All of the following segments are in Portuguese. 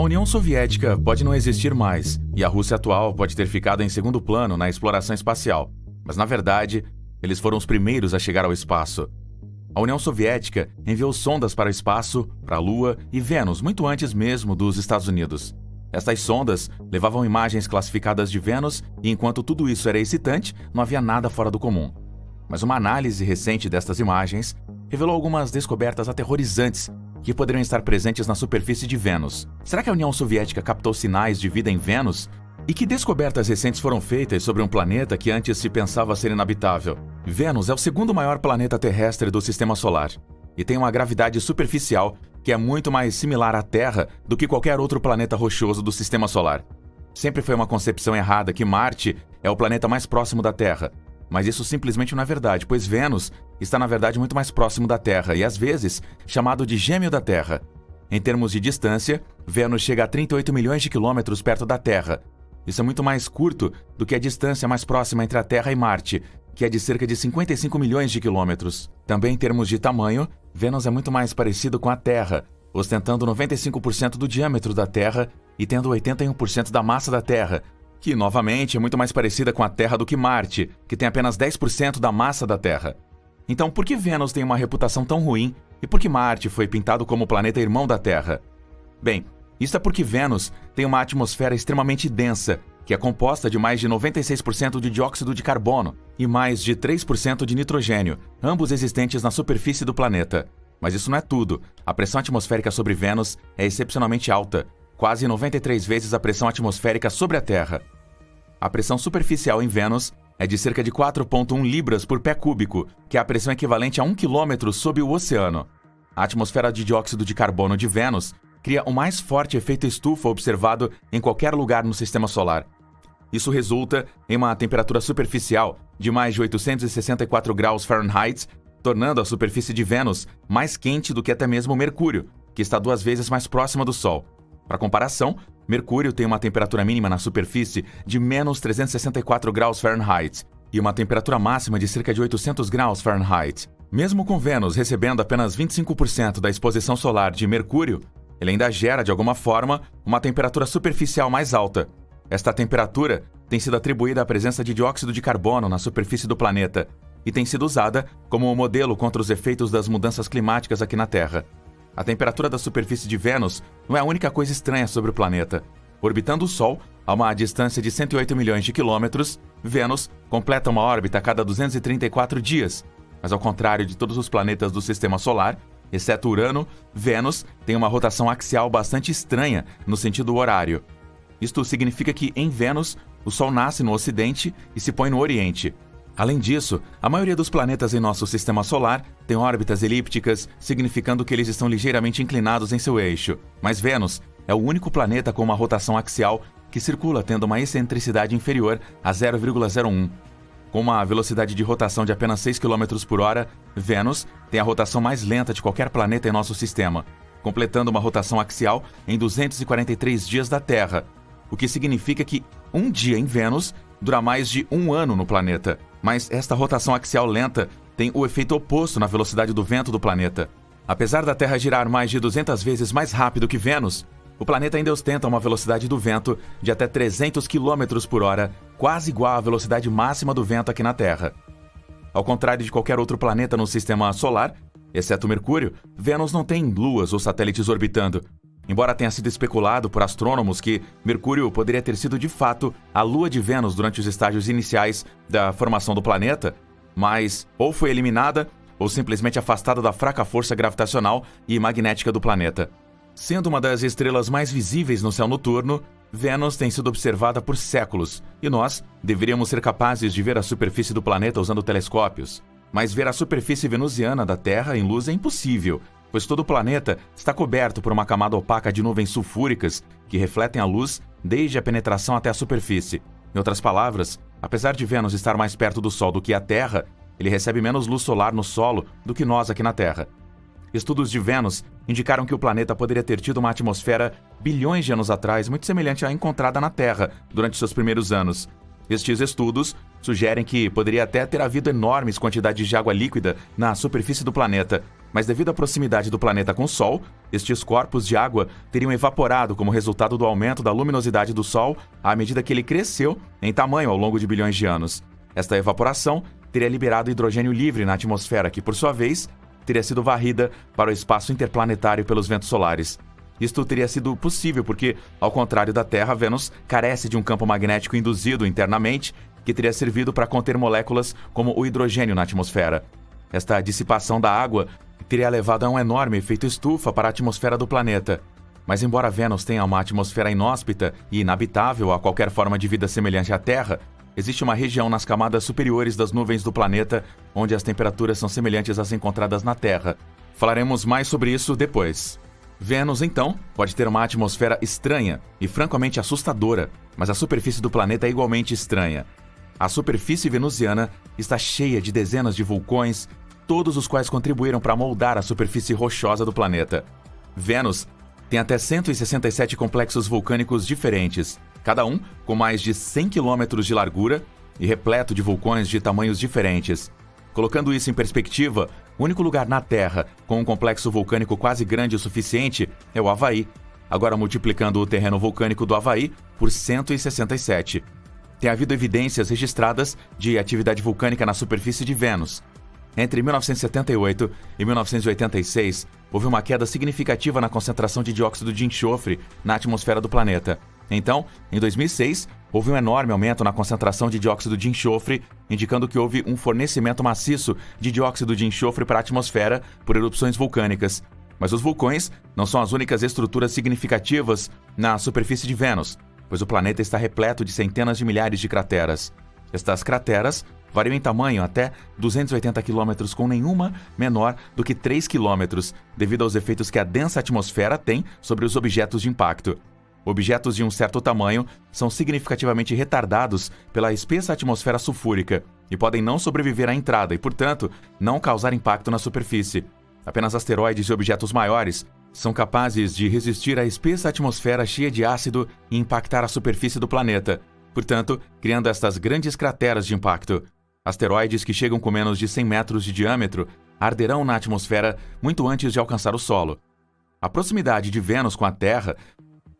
União Soviética pode não existir mais, e a Rússia atual pode ter ficado em segundo plano na exploração espacial, mas na verdade, eles foram os primeiros a chegar ao espaço. A União Soviética enviou sondas para o espaço, para a Lua e Vênus muito antes mesmo dos Estados Unidos. Estas sondas levavam imagens classificadas de Vênus e enquanto tudo isso era excitante, não havia nada fora do comum. Mas uma análise recente destas imagens revelou algumas descobertas aterrorizantes que poderiam estar presentes na superfície de Vênus. Será que a União Soviética captou sinais de vida em Vênus? E que descobertas recentes foram feitas sobre um planeta que antes se pensava ser inabitável? Vênus é o segundo maior planeta terrestre do Sistema Solar e tem uma gravidade superficial que é muito mais similar à Terra do que qualquer outro planeta rochoso do Sistema Solar. Sempre foi uma concepção errada que Marte é o planeta mais próximo da Terra, mas isso simplesmente não é verdade, pois Vênus está na verdade muito mais próximo da Terra e às vezes chamado de gêmeo da Terra. Em termos de distância, Vênus chega a 38 milhões de quilômetros perto da Terra. Isso é muito mais curto do que a distância mais próxima entre a Terra e Marte, que é de cerca de 55 milhões de quilômetros. Também em termos de tamanho, Vênus é muito mais parecido com a Terra, ostentando 95% do diâmetro da Terra e tendo 81% da massa da Terra, que novamente é muito mais parecida com a Terra do que Marte, que tem apenas 10% da massa da Terra. Então, por que Vênus tem uma reputação tão ruim e por que Marte foi pintado como o planeta irmão da Terra? Bem, isso é porque Vênus tem uma atmosfera extremamente densa, que é composta de mais de 96% de dióxido de carbono e mais de 3% de nitrogênio, ambos existentes na superfície do planeta. Mas isso não é tudo. A pressão atmosférica sobre Vênus é excepcionalmente alta, quase 93 vezes a pressão atmosférica sobre a Terra. A pressão superficial em Vênus é de cerca de 4,1 libras por pé cúbico, que é a pressão equivalente a 1 quilômetro sob o oceano. A atmosfera de dióxido de carbono de Vênus cria o mais forte efeito estufa observado em qualquer lugar no Sistema Solar. Isso resulta em uma temperatura superficial de mais de 864 graus Fahrenheit, tornando a superfície de Vênus mais quente do que até mesmo Mercúrio, que está 2 vezes mais próxima do Sol. Para comparação, Mercúrio tem uma temperatura mínima na superfície de menos 364 graus Fahrenheit e uma temperatura máxima de cerca de 800 graus Fahrenheit. Mesmo com Vênus recebendo apenas 25% da exposição solar de Mercúrio, ele ainda gera, de alguma forma, uma temperatura superficial mais alta. Esta temperatura tem sido atribuída à presença de dióxido de carbono na superfície do planeta e tem sido usada como um modelo contra os efeitos das mudanças climáticas aqui na Terra. A temperatura da superfície de Vênus não é a única coisa estranha sobre o planeta. Orbitando o Sol, a uma distância de 108 milhões de quilômetros, Vênus completa uma órbita a cada 234 dias. Mas ao contrário de todos os planetas do Sistema Solar, exceto Urano, Vênus tem uma rotação axial bastante estranha no sentido horário. Isto significa que, em Vênus, o Sol nasce no Ocidente e se põe no Oriente. Além disso, a maioria dos planetas em nosso Sistema Solar tem órbitas elípticas, significando que eles estão ligeiramente inclinados em seu eixo. Mas Vênus é o único planeta com uma rotação axial que circula tendo uma excentricidade inferior a 0,01. Com uma velocidade de rotação de apenas 6 km por hora, Vênus tem a rotação mais lenta de qualquer planeta em nosso sistema, completando uma rotação axial em 243 dias da Terra, o que significa que um dia em Vênus dura mais de um ano no planeta. Mas esta rotação axial lenta tem o efeito oposto na velocidade do vento do planeta. Apesar da Terra girar mais de 200 vezes mais rápido que Vênus, o planeta ainda ostenta uma velocidade do vento de até 300 km por hora, quase igual à velocidade máxima do vento aqui na Terra. Ao contrário de qualquer outro planeta no Sistema Solar, exceto Mercúrio, Vênus não tem luas ou satélites orbitando. Embora tenha sido especulado por astrônomos que Mercúrio poderia ter sido de fato a lua de Vênus durante os estágios iniciais da formação do planeta, mas ou foi eliminada ou simplesmente afastada da fraca força gravitacional e magnética do planeta. Sendo uma das estrelas mais visíveis no céu noturno, Vênus tem sido observada por séculos e nós deveríamos ser capazes de ver a superfície do planeta usando telescópios. Mas ver a superfície venusiana da Terra em luz é impossível, pois todo o planeta está coberto por uma camada opaca de nuvens sulfúricas que refletem a luz desde a penetração até a superfície. Em outras palavras, apesar de Vênus estar mais perto do Sol do que a Terra, ele recebe menos luz solar no solo do que nós aqui na Terra. Estudos de Vênus indicaram que o planeta poderia ter tido uma atmosfera bilhões de anos atrás muito semelhante à encontrada na Terra durante seus primeiros anos. Estes estudos sugerem que poderia até ter havido enormes quantidades de água líquida na superfície do planeta, Mas devido à proximidade do planeta com o Sol, estes corpos de água teriam evaporado como resultado do aumento da luminosidade do Sol à medida que ele cresceu em tamanho ao longo de bilhões de anos. Esta evaporação teria liberado hidrogênio livre na atmosfera, que, por sua vez, teria sido varrida para o espaço interplanetário pelos ventos solares. Isto teria sido possível porque, ao contrário da Terra, Vênus carece de um campo magnético induzido internamente que teria servido para conter moléculas como o hidrogênio na atmosfera. Esta dissipação da água teria levado a um enorme efeito estufa para a atmosfera do planeta. Mas embora Vênus tenha uma atmosfera inóspita e inabitável a qualquer forma de vida semelhante à Terra, existe uma região nas camadas superiores das nuvens do planeta onde as temperaturas são semelhantes às encontradas na Terra. Falaremos mais sobre isso depois. Vênus, então, pode ter uma atmosfera estranha e francamente assustadora, mas a superfície do planeta é igualmente estranha. A superfície venusiana está cheia de dezenas de vulcões, todos os quais contribuíram para moldar a superfície rochosa do planeta. Vênus tem até 167 complexos vulcânicos diferentes, cada um com mais de 100 quilômetros de largura e repleto de vulcões de tamanhos diferentes. Colocando isso em perspectiva, o único lugar na Terra com um complexo vulcânico quase grande o suficiente é o Havaí, agora multiplicando o terreno vulcânico do Havaí por 167. Tem havido evidências registradas de atividade vulcânica na superfície de Vênus. Entre 1978 e 1986, houve uma queda significativa na concentração de dióxido de enxofre na atmosfera do planeta. Então, em 2006, houve um enorme aumento na concentração de dióxido de enxofre, indicando que houve um fornecimento maciço de dióxido de enxofre para a atmosfera por erupções vulcânicas. Mas os vulcões não são as únicas estruturas significativas na superfície de Vênus, pois o planeta está repleto de centenas de milhares de crateras. Estas crateras variam em tamanho até 280 km, com nenhuma menor do que 3 km, devido aos efeitos que a densa atmosfera tem sobre os objetos de impacto. Objetos de um certo tamanho são significativamente retardados pela espessa atmosfera sulfúrica e podem não sobreviver à entrada e, portanto, não causar impacto na superfície. Apenas asteroides e objetos maiores são capazes de resistir à espessa atmosfera cheia de ácido e impactar a superfície do planeta, portanto, criando estas grandes crateras de impacto. Asteroides que chegam com menos de 100 metros de diâmetro arderão na atmosfera muito antes de alcançar o solo. A proximidade de Vênus com a Terra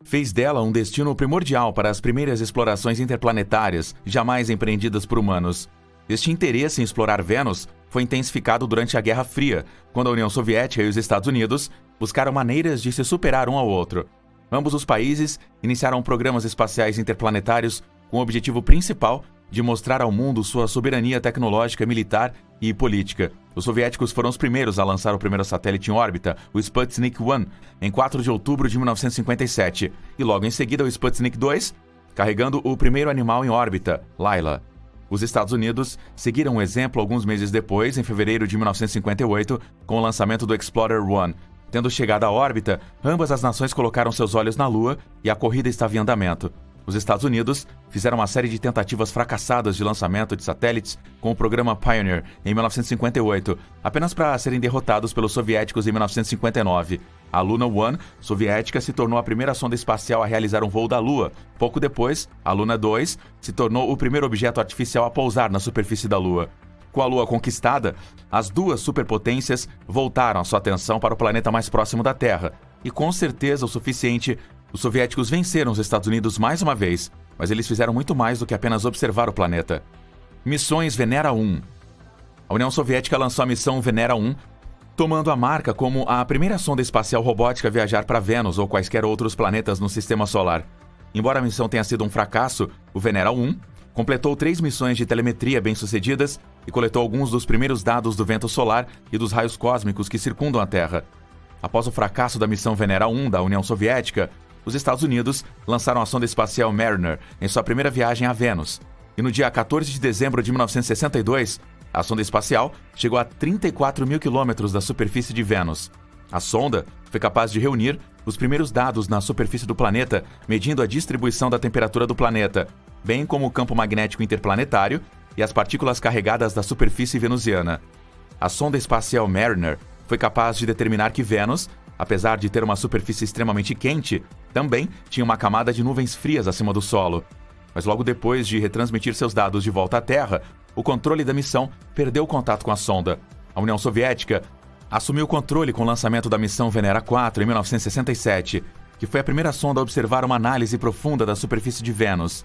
fez dela um destino primordial para as primeiras explorações interplanetárias jamais empreendidas por humanos. Este interesse em explorar Vênus foi intensificado durante a Guerra Fria, quando a União Soviética e os Estados Unidos buscaram maneiras de se superar um ao outro. Ambos os países iniciaram programas espaciais interplanetários com o objetivo principal de mostrar ao mundo sua soberania tecnológica, militar e política. Os soviéticos foram os primeiros a lançar o primeiro satélite em órbita, o Sputnik 1, em 4 de outubro de 1957, e logo em seguida o Sputnik 2, carregando o primeiro animal em órbita, Laila. Os Estados Unidos seguiram o exemplo alguns meses depois, em fevereiro de 1958, com o lançamento do Explorer 1. Tendo chegado à órbita, ambas as nações colocaram seus olhos na Lua e a corrida estava em andamento. Os Estados Unidos fizeram uma série de tentativas fracassadas de lançamento de satélites com o programa Pioneer em 1958, apenas para serem derrotados pelos soviéticos em 1959. A Luna 1 soviética se tornou a primeira sonda espacial a realizar um voo da Lua. Pouco depois, a Luna 2 se tornou o primeiro objeto artificial a pousar na superfície da Lua. Com a Lua conquistada, as duas superpotências voltaram a sua atenção para o planeta mais próximo da Terra, e com certeza o suficiente, os soviéticos venceram os Estados Unidos mais uma vez, mas eles fizeram muito mais do que apenas observar o planeta. Missões Venera 1. A União Soviética lançou a missão Venera 1, tomando a marca como a primeira sonda espacial robótica a viajar para Vênus ou quaisquer outros planetas no Sistema Solar. Embora a missão tenha sido um fracasso, o Venera 1 completou 3 missões de telemetria bem-sucedidas e coletou alguns dos primeiros dados do vento solar e dos raios cósmicos que circundam a Terra. Após o fracasso da missão Venera 1 da União Soviética, os Estados Unidos lançaram a sonda espacial Mariner em sua primeira viagem a Vênus. E no dia 14 de dezembro de 1962, a sonda espacial chegou a 34 mil quilômetros da superfície de Vênus. A sonda foi capaz de reunir os primeiros dados na superfície do planeta, medindo a distribuição da temperatura do planeta, bem como o campo magnético interplanetário e as partículas carregadas da superfície venusiana. A sonda espacial Mariner foi capaz de determinar que Vênus, apesar de ter uma superfície extremamente quente, também tinha uma camada de nuvens frias acima do solo. Mas logo depois de retransmitir seus dados de volta à Terra, o controle da missão perdeu o contato com a sonda. A União Soviética assumiu o controle com o lançamento da missão Venera 4 em 1967, que foi a primeira sonda a observar uma análise profunda da superfície de Vênus.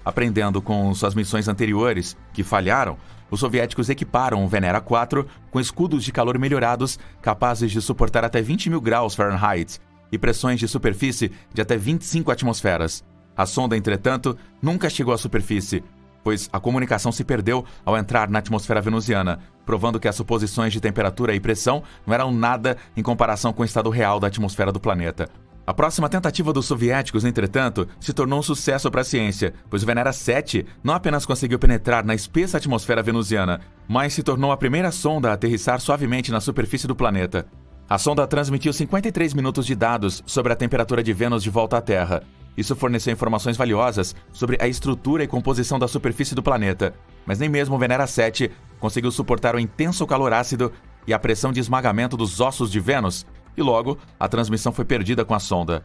Aprendendo com suas missões anteriores, que falharam, os soviéticos equiparam o Venera 4 com escudos de calor melhorados capazes de suportar até 20.000 graus Fahrenheit e pressões de superfície de até 25 atmosferas. A sonda, entretanto, nunca chegou à superfície, pois a comunicação se perdeu ao entrar na atmosfera venusiana, provando que as suposições de temperatura e pressão não eram nada em comparação com o estado real da atmosfera do planeta. A próxima tentativa dos soviéticos, entretanto, se tornou um sucesso para a ciência, pois o Venera 7 não apenas conseguiu penetrar na espessa atmosfera venusiana, mas se tornou a primeira sonda a aterrissar suavemente na superfície do planeta. A sonda transmitiu 53 minutos de dados sobre a temperatura de Vênus de volta à Terra. Isso forneceu informações valiosas sobre a estrutura e composição da superfície do planeta, mas nem mesmo o Venera 7 conseguiu suportar o intenso calor ácido e a pressão de esmagamento dos ossos de Vênus, e logo a transmissão foi perdida com a sonda.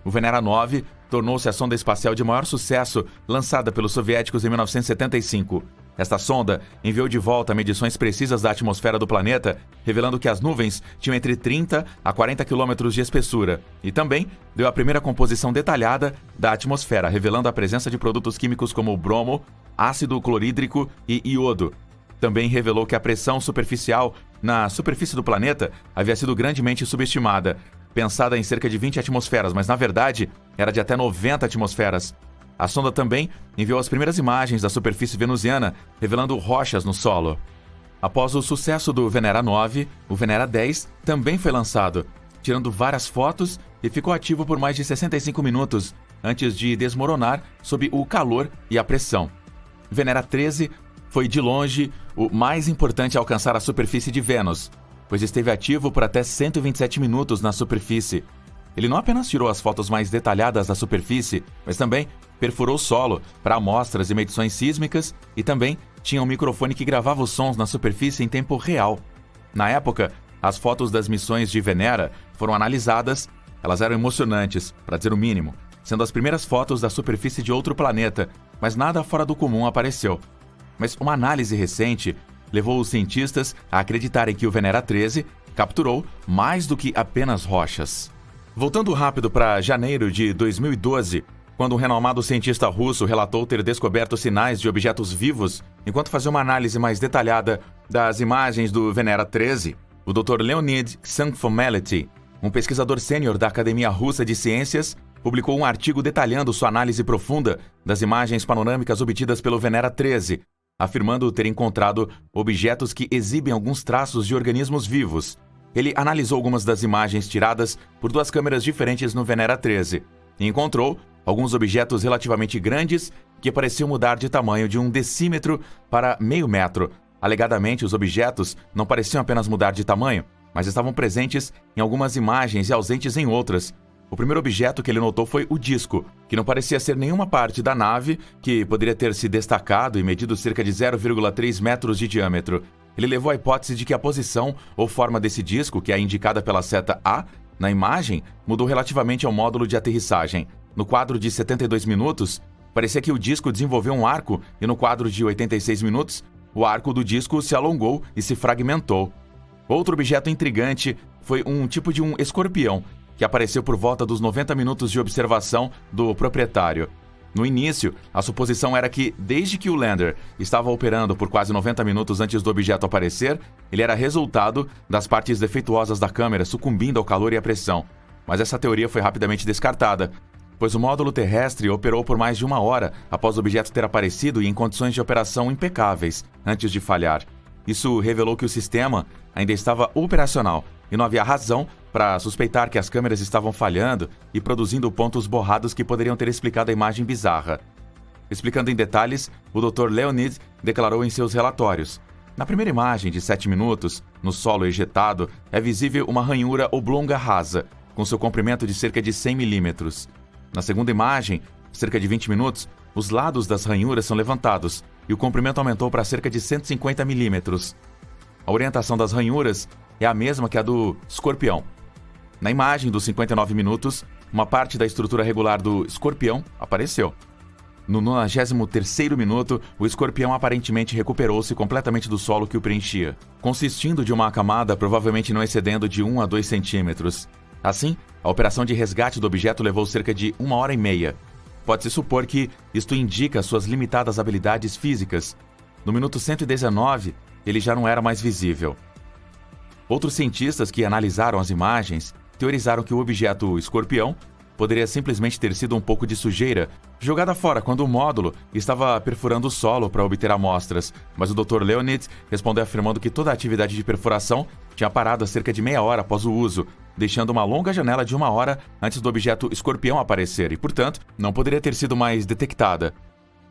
O Venera 9 tornou-se a sonda espacial de maior sucesso lançada pelos soviéticos em 1975. Esta sonda enviou de volta medições precisas da atmosfera do planeta, revelando que as nuvens tinham entre 30 a 40 quilômetros de espessura, e também deu a primeira composição detalhada da atmosfera, revelando a presença de produtos químicos como bromo, ácido clorídrico e iodo. Também revelou que a pressão superficial na superfície do planeta havia sido grandemente subestimada, pensada em cerca de 20 atmosferas, mas na verdade era de até 90 atmosferas. A sonda também enviou as primeiras imagens da superfície venusiana, revelando rochas no solo. Após o sucesso do Venera 9, o Venera 10 também foi lançado, tirando várias fotos e ficou ativo por mais de 65 minutos, antes de desmoronar sob o calor e a pressão. Venera 13 foi, de longe, o mais importante a alcançar a superfície de Vênus, pois esteve ativo por até 127 minutos na superfície. Ele não apenas tirou as fotos mais detalhadas da superfície, mas também perfurou o solo para amostras e medições sísmicas e também tinha um microfone que gravava os sons na superfície em tempo real. Na época, as fotos das missões de Venera foram analisadas. Elas eram emocionantes, para dizer o mínimo, sendo as primeiras fotos da superfície de outro planeta, mas nada fora do comum apareceu. Mas uma análise recente levou os cientistas a acreditarem que o Venera 13 capturou mais do que apenas rochas. Voltando rápido para janeiro de 2012, quando um renomado cientista russo relatou ter descoberto sinais de objetos vivos, enquanto fazia uma análise mais detalhada das imagens do Venera 13, o Dr. Leonid Ksanfomelety, um pesquisador sênior da Academia Russa de Ciências, publicou um artigo detalhando sua análise profunda das imagens panorâmicas obtidas pelo Venera 13, afirmando ter encontrado objetos que exibem alguns traços de organismos vivos. Ele analisou algumas das imagens tiradas por duas câmeras diferentes no Venera 13 e encontrou alguns objetos relativamente grandes que pareciam mudar de tamanho de 1 decímetro para meio metro. Alegadamente, os objetos não pareciam apenas mudar de tamanho, mas estavam presentes em algumas imagens e ausentes em outras. O primeiro objeto que ele notou foi o disco, que não parecia ser nenhuma parte da nave, que poderia ter se destacado e medido cerca de 0,3 metros de diâmetro. Ele levou à hipótese de que a posição ou forma desse disco, que é indicada pela seta A na imagem, mudou relativamente ao módulo de aterrissagem. No quadro de 72 minutos, parecia que o disco desenvolveu um arco e no quadro de 86 minutos, o arco do disco se alongou e se fragmentou. Outro objeto intrigante foi um tipo de um escorpião, que apareceu por volta dos 90 minutos de observação do proprietário. No início, a suposição era que, desde que o lander estava operando por quase 90 minutos antes do objeto aparecer, ele era resultado das partes defeituosas da câmera sucumbindo ao calor e à pressão. Mas essa teoria foi rapidamente descartada, pois o módulo terrestre operou por mais de 1 hora após o objeto ter aparecido e em condições de operação impecáveis, antes de falhar. Isso revelou que o sistema ainda estava operacional e não havia razão para suspeitar que as câmeras estavam falhando e produzindo pontos borrados que poderiam ter explicado a imagem bizarra. Explicando em detalhes, o Dr. Leonid declarou em seus relatórios: na primeira imagem de 7 minutos, no solo ejetado, é visível uma ranhura oblonga rasa, com seu comprimento de cerca de 100 milímetros. Na segunda imagem, cerca de 20 minutos, os lados das ranhuras são levantados e o comprimento aumentou para cerca de 150 milímetros. A orientação das ranhuras é a mesma que a do escorpião. Na imagem dos 59 minutos, uma parte da estrutura regular do escorpião apareceu. No 93º minuto, o escorpião aparentemente recuperou-se completamente do solo que o preenchia, consistindo de uma camada provavelmente não excedendo de 1 a 2 centímetros. Assim, a operação de resgate do objeto levou cerca de 1h30. Pode-se supor que isto indica suas limitadas habilidades físicas. No minuto 119, ele já não era mais visível. Outros cientistas que analisaram as imagens teorizaram que o objeto escorpião poderia simplesmente ter sido um pouco de sujeira jogada fora quando o módulo estava perfurando o solo para obter amostras, mas o Dr. Leonid respondeu afirmando que toda a atividade de perfuração tinha parado há cerca de meia hora após o uso, deixando uma longa janela de 1 hora antes do objeto escorpião aparecer e, portanto, não poderia ter sido mais detectada.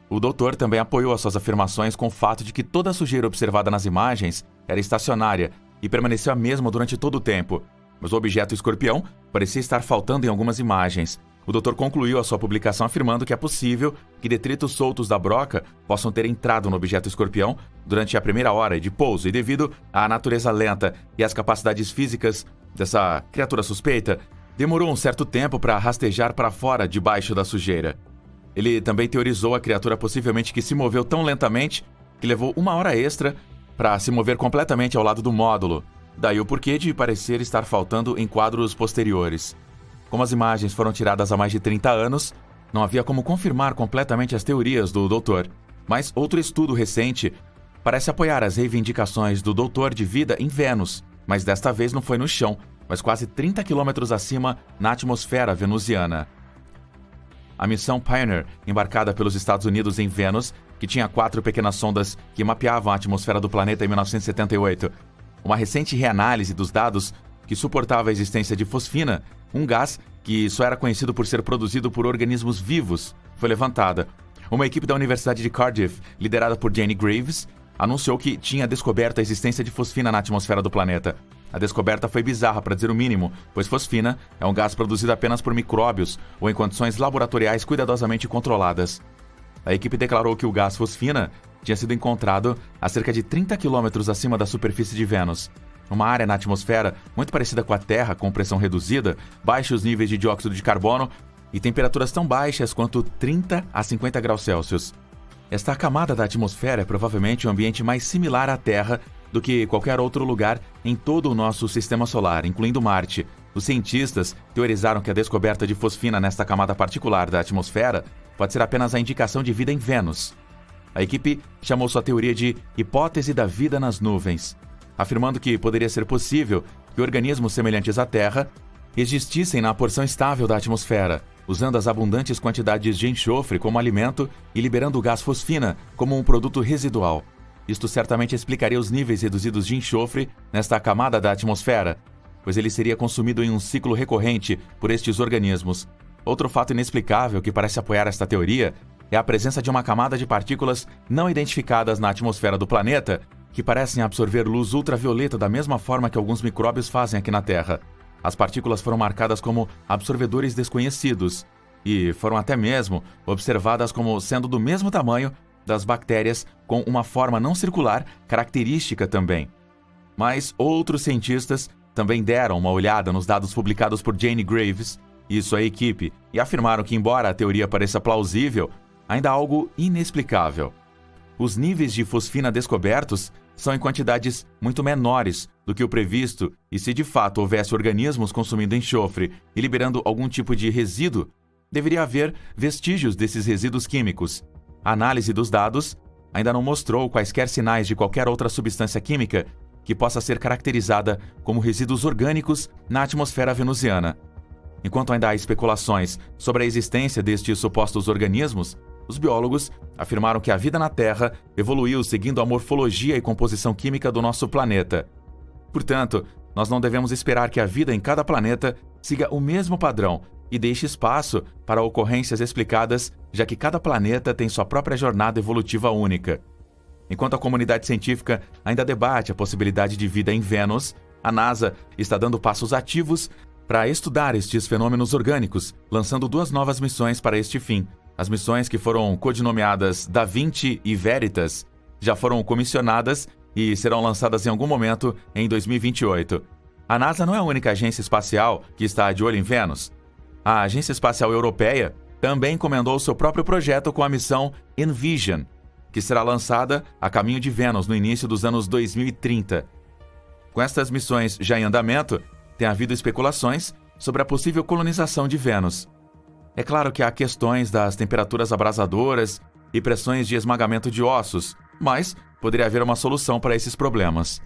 O doutor também apoiou as suas afirmações com o fato de que toda a sujeira observada nas imagens era estacionária e permaneceu a mesma durante todo o tempo, mas o objeto escorpião parecia estar faltando em algumas imagens. O doutor concluiu a sua publicação afirmando que é possível que detritos soltos da broca possam ter entrado no objeto escorpião durante a primeira hora de pouso e devido à natureza lenta e às capacidades físicas dessa criatura suspeita, demorou um certo tempo para rastejar para fora debaixo da sujeira. Ele também teorizou a criatura possivelmente que se moveu tão lentamente que levou 1 hora extra para se mover completamente ao lado do módulo. Daí o porquê de parecer estar faltando em quadros posteriores. Como as imagens foram tiradas há mais de 30 anos, não havia como confirmar completamente as teorias do doutor. Mas outro estudo recente parece apoiar as reivindicações do doutor de vida em Vênus, mas desta vez não foi no chão, mas quase 30 quilômetros acima na atmosfera venusiana. A missão Pioneer, embarcada pelos Estados Unidos em Vênus, que tinha 4 pequenas sondas que mapeavam a atmosfera do planeta em 1978, uma recente reanálise dos dados que suportava a existência de fosfina, um gás que só era conhecido por ser produzido por organismos vivos, foi levantada. Uma equipe da Universidade de Cardiff, liderada por Jane Graves, anunciou que tinha descoberto a existência de fosfina na atmosfera do planeta. A descoberta foi bizarra, para dizer o mínimo, pois fosfina é um gás produzido apenas por micróbios ou em condições laboratoriais cuidadosamente controladas. A equipe declarou que o gás fosfina tinha sido encontrado a cerca de 30 quilômetros acima da superfície de Vênus. Uma área na atmosfera muito parecida com a Terra, com pressão reduzida, baixos níveis de dióxido de carbono e temperaturas tão baixas quanto 30 a 50 graus Celsius. Esta camada da atmosfera é provavelmente um ambiente mais similar à Terra do que qualquer outro lugar em todo o nosso sistema solar, incluindo Marte. Os cientistas teorizaram que a descoberta de fosfina nesta camada particular da atmosfera pode ser apenas a indicação de vida em Vênus. A equipe chamou sua teoria de hipótese da vida nas nuvens, afirmando que poderia ser possível que organismos semelhantes à Terra existissem na porção estável da atmosfera, usando as abundantes quantidades de enxofre como alimento e liberando o gás fosfina como um produto residual. Isto certamente explicaria os níveis reduzidos de enxofre nesta camada da atmosfera, pois ele seria consumido em um ciclo recorrente por estes organismos. Outro fato inexplicável que parece apoiar esta teoria é a presença de uma camada de partículas não identificadas na atmosfera do planeta que parecem absorver luz ultravioleta da mesma forma que alguns micróbios fazem aqui na Terra. As partículas foram marcadas como absorvedores desconhecidos e foram até mesmo observadas como sendo do mesmo tamanho das bactérias, com uma forma não circular característica também. Mas outros cientistas também deram uma olhada nos dados publicados por Jane Graves e sua equipe e afirmaram que, embora a teoria pareça plausível, ainda há algo inexplicável. Os níveis de fosfina descobertos são em quantidades muito menores do que o previsto e, se de fato houvesse organismos consumindo enxofre e liberando algum tipo de resíduo, deveria haver vestígios desses resíduos químicos. A análise dos dados ainda não mostrou quaisquer sinais de qualquer outra substância química que possa ser caracterizada como resíduos orgânicos na atmosfera venusiana. Enquanto ainda há especulações sobre a existência destes supostos organismos, os biólogos afirmaram que a vida na Terra evoluiu seguindo a morfologia e composição química do nosso planeta. Portanto, nós não devemos esperar que a vida em cada planeta siga o mesmo padrão e deixe espaço para ocorrências explicadas, já que cada planeta tem sua própria jornada evolutiva única. Enquanto a comunidade científica ainda debate a possibilidade de vida em Vênus, a NASA está dando passos ativos para estudar estes fenômenos orgânicos, lançando 2 novas missões para este fim. As missões, que foram codinomeadas Da Vinci e Veritas, já foram comissionadas e serão lançadas em algum momento em 2028. A NASA não é a única agência espacial que está de olho em Vênus. A Agência Espacial Europeia também encomendou seu próprio projeto com a missão Envision, que será lançada a caminho de Vênus no início dos anos 2030. Com estas missões já em andamento, tem havido especulações sobre a possível colonização de Vênus. É claro que há questões das temperaturas abrasadoras e pressões de esmagamento de ossos, mas poderia haver uma solução para esses problemas.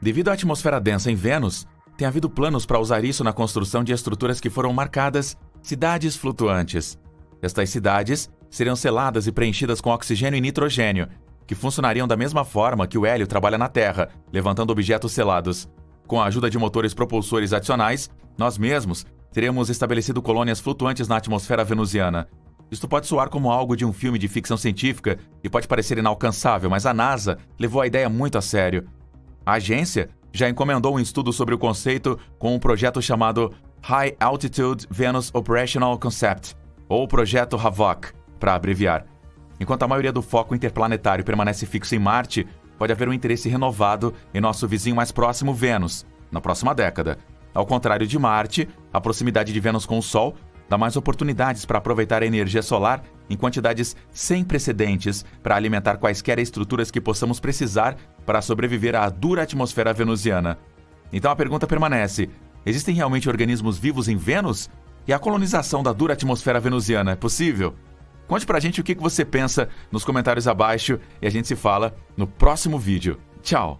Devido à atmosfera densa em Vênus, tem havido planos para usar isso na construção de estruturas que foram marcadas cidades flutuantes. Estas cidades seriam seladas e preenchidas com oxigênio e nitrogênio, que funcionariam da mesma forma que o hélio trabalha na Terra, levantando objetos selados. Com a ajuda de motores propulsores adicionais, nós mesmos teríamos estabelecido colônias flutuantes na atmosfera venusiana. Isto pode soar como algo de um filme de ficção científica e pode parecer inalcançável, mas a NASA levou a ideia muito a sério. A agência já encomendou um estudo sobre o conceito com um projeto chamado High Altitude Venus Operational Concept, ou Projeto HAVOC, para abreviar. Enquanto a maioria do foco interplanetário permanece fixo em Marte, pode haver um interesse renovado em nosso vizinho mais próximo, Vênus, na próxima década. Ao contrário de Marte, a proximidade de Vênus com o Sol dá mais oportunidades para aproveitar a energia solar em quantidades sem precedentes para alimentar quaisquer estruturas que possamos precisar para sobreviver à dura atmosfera venusiana. Então a pergunta permanece: existem realmente organismos vivos em Vênus? E a colonização da dura atmosfera venusiana é possível? Conte pra gente o que você pensa nos comentários abaixo e a gente se fala no próximo vídeo. Tchau!